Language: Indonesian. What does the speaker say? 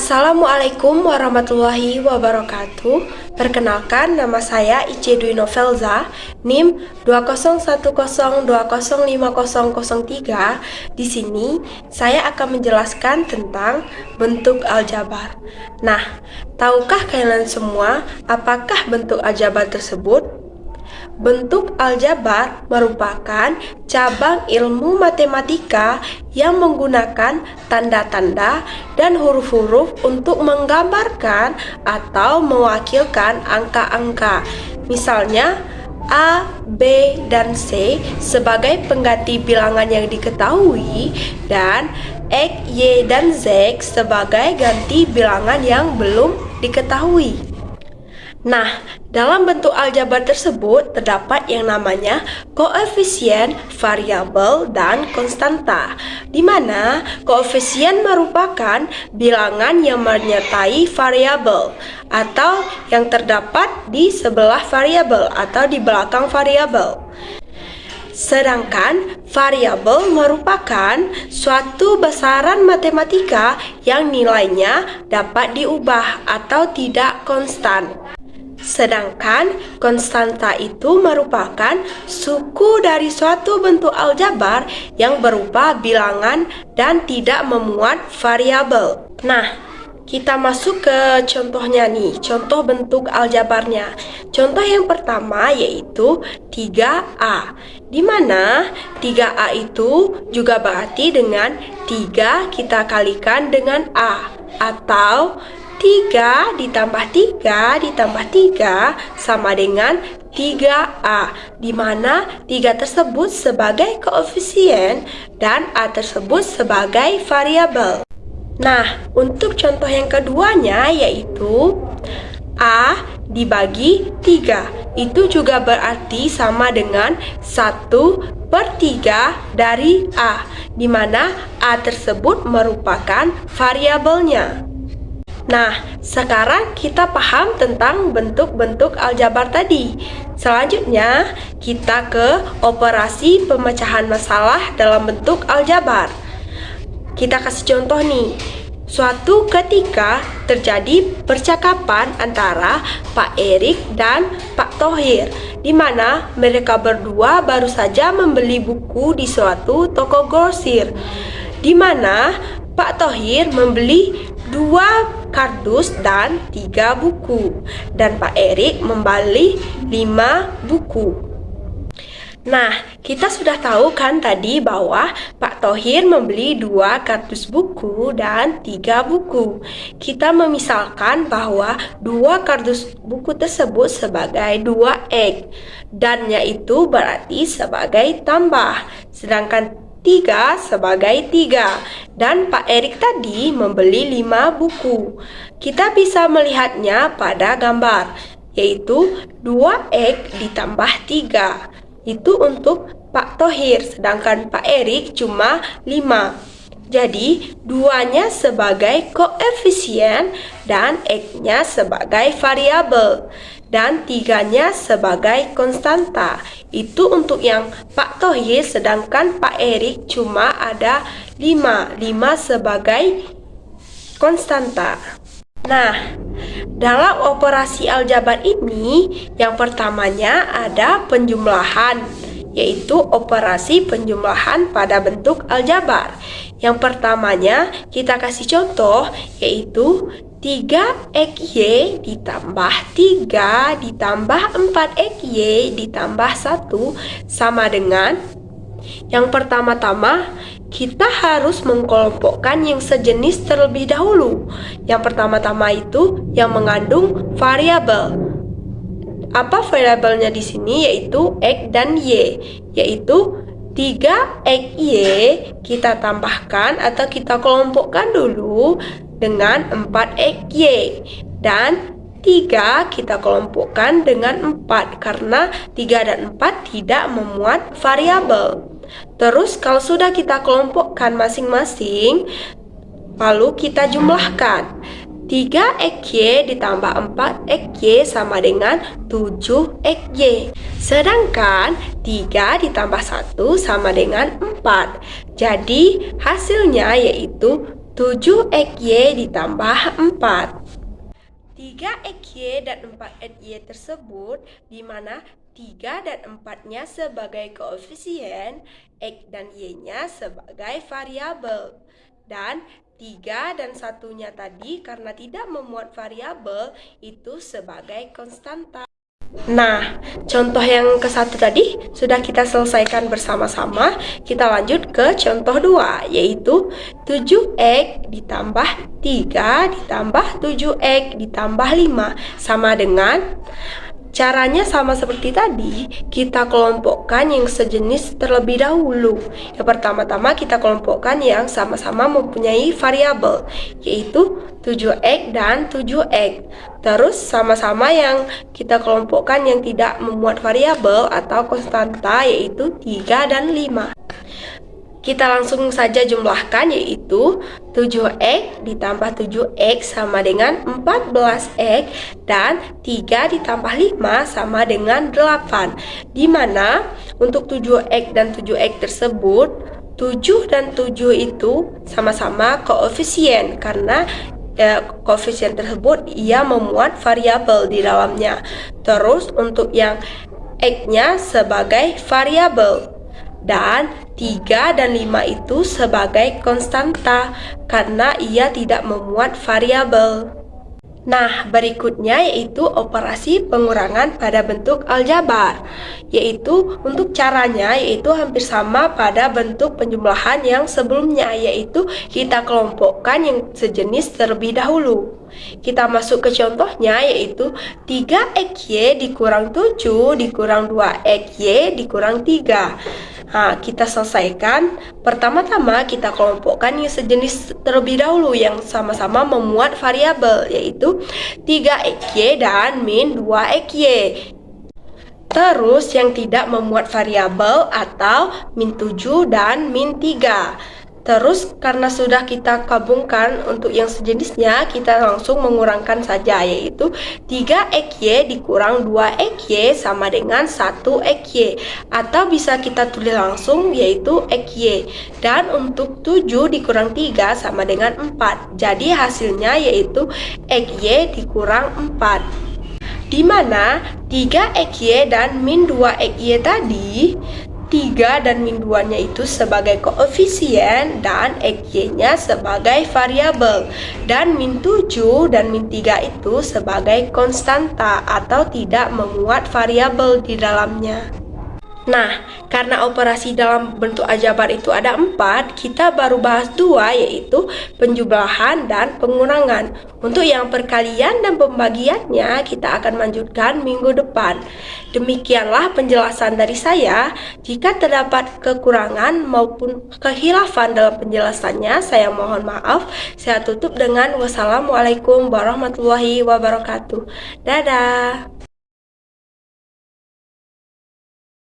Assalamualaikum warahmatullahi wabarakatuh. Perkenalkan, nama saya Ice Dwi Novelza, NIM 20102050003. Di sini saya akan menjelaskan tentang bentuk aljabar. Nah, tahukah kalian semua apakah bentuk aljabar tersebut? Bentuk aljabar merupakan cabang ilmu matematika yang menggunakan tanda-tanda dan huruf-huruf untuk menggambarkan atau mewakilkan angka-angka. Misalnya, A, B, dan C sebagai pengganti bilangan yang diketahui dan X, Y, dan Z sebagai ganti bilangan yang belum diketahui. Nah, dalam bentuk aljabar tersebut terdapat yang namanya koefisien, variabel, dan konstanta, di mana koefisien merupakan bilangan yang menyertai variabel atau yang terdapat di sebelah variabel atau di belakang variabel. Sedangkan variabel merupakan suatu besaran matematika yang nilainya dapat diubah atau tidak konstan. Sedangkan konstanta itu merupakan suku dari suatu bentuk aljabar yang berupa bilangan dan tidak memuat variabel. Nah, kita masuk ke contohnya nih, contoh bentuk aljabarnya. Contoh yang pertama yaitu 3A, di mana 3A itu juga berarti dengan 3 kita kalikan dengan A, atau 3 ditambah 3 ditambah 3 sama dengan 3A, di mana 3 tersebut sebagai koefisien dan A tersebut sebagai variabel. Nah, untuk contoh yang keduanya yaitu A dibagi 3, itu juga berarti sama dengan 1/3 dari A, di mana A tersebut merupakan variabelnya. Nah, sekarang kita paham tentang bentuk-bentuk aljabar tadi. Selanjutnya, kita ke operasi pemecahan masalah dalam bentuk aljabar. Kita kasih contoh nih. Suatu ketika terjadi percakapan antara Pak Erik dan Pak Thohir, di mana mereka berdua baru saja membeli buku di suatu toko grosir, di mana Pak Thohir membeli 2 kardus dan 3 buku, dan Pak Erik membeli 5 buku. Nah, kita sudah tahu kan tadi bahwa Pak Thohir membeli 2 kardus buku dan 3 buku. Kita memisalkan bahwa 2 kardus buku tersebut sebagai 2X, dan-nya itu berarti sebagai tambah, sedangkan 3 sebagai 3, dan Pak Erik tadi membeli 5 buku. Kita bisa melihatnya pada gambar, yaitu 2X ditambah 3. Itu untuk Pak Thohir, sedangkan Pak Erik cuma 5. Jadi, 2-nya sebagai koefisien dan X-nya sebagai variabel, dan 3-nya sebagai konstanta. Itu untuk yang Pak Thohir, sedangkan Pak Erik cuma ada 5 sebagai konstanta. Nah, dalam operasi aljabar ini, yang pertamanya ada penjumlahan, yaitu operasi penjumlahan pada bentuk aljabar. Yang pertamanya kita kasih contoh, yaitu 3XY ditambah 3 ditambah 4XY ditambah 1 sama dengan, yang pertama-tama kita harus mengkelompokkan yang sejenis terlebih dahulu. Yang pertama-tama itu yang mengandung variabel. Apa variabelnya di sini? Yaitu X dan Y, yaitu 3XY kita tambahkan atau kita kelompokkan dulu dengan 4XY, dan 3 kita kelompokkan dengan 4 karena 3 dan 4 tidak memuat variabel. Terus kalau sudah kita kelompokkan masing-masing, lalu kita jumlahkan. 3XY ditambah 4XY sama dengan 7XY. Sedangkan 3 ditambah 1 sama dengan 4. Jadi hasilnya yaitu 7XY ditambah 4. 3XY dan 4XY tersebut di mana 3 dan 4-nya sebagai koefisien, X dan Y-nya sebagai variabel. Dan 3 dan 1-nya tadi karena tidak memuat variabel itu sebagai konstanta. Nah, contoh yang ke-1 tadi sudah kita selesaikan bersama-sama. Kita lanjut ke contoh 2, yaitu 7X ditambah 3 ditambah 7X ditambah 5 sama dengan, caranya sama seperti tadi, kita kelompokkan yang sejenis terlebih dahulu. Yang pertama-tama kita kelompokkan yang sama-sama mempunyai variabel, yaitu 7X dan 7X. Terus sama-sama yang kita kelompokkan yang tidak memuat variabel atau konstanta, yaitu 3 dan 5. Kita langsung saja jumlahkan, yaitu 7X ditambah 7X sama dengan 14X dan 3 ditambah 5 sama dengan 8. Dimana untuk 7X dan 7X tersebut, 7 dan 7 itu sama-sama koefisien karena koefisien tersebut ia memuat variabel di dalamnya. Terus untuk yang X-nya sebagai variabel. Dan 3 dan 5 itu sebagai konstanta karena ia tidak memuat variabel. Nah, berikutnya yaitu operasi pengurangan pada bentuk aljabar. Yaitu untuk caranya yaitu hampir sama pada bentuk penjumlahan yang sebelumnya, yaitu kita kelompokkan yang sejenis terlebih dahulu. Kita masuk ke contohnya, yaitu 3XY dikurang 7 dikurang 2XY dikurang 3. Nah, kita selesaikan. Pertama-tama kita kelompokkan yang sejenis terlebih dahulu yang sama-sama memuat variabel, yaitu 3XY dan min 2XY. Terus yang tidak memuat variabel atau min 7 dan min 3. Terus karena sudah kita gabungkan untuk yang sejenisnya, kita langsung mengurangkan saja, yaitu 3XY dikurang 2XY sama dengan 1XY. Atau bisa kita tulis langsung, yaitu XY. Dan untuk 7 dikurang 3 sama dengan 4. Jadi hasilnya yaitu XY dikurang 4. Dimana 3XY dan min 2XY tadi, 3 dan min 2-nya itu sebagai koefisien dan XY-nya sebagai variabel. Dan min 7 dan min 3 itu sebagai konstanta atau tidak memuat variabel di dalamnya. Nah, karena operasi dalam bentuk aljabar itu ada 4, kita baru bahas 2, yaitu penjumlahan dan pengurangan. Untuk yang perkalian dan pembagiannya kita akan lanjutkan minggu depan. Demikianlah penjelasan dari saya. Jika terdapat kekurangan maupun kehilafan dalam penjelasannya, saya mohon maaf. Saya tutup dengan wassalamualaikum warahmatullahi wabarakatuh. Dadah.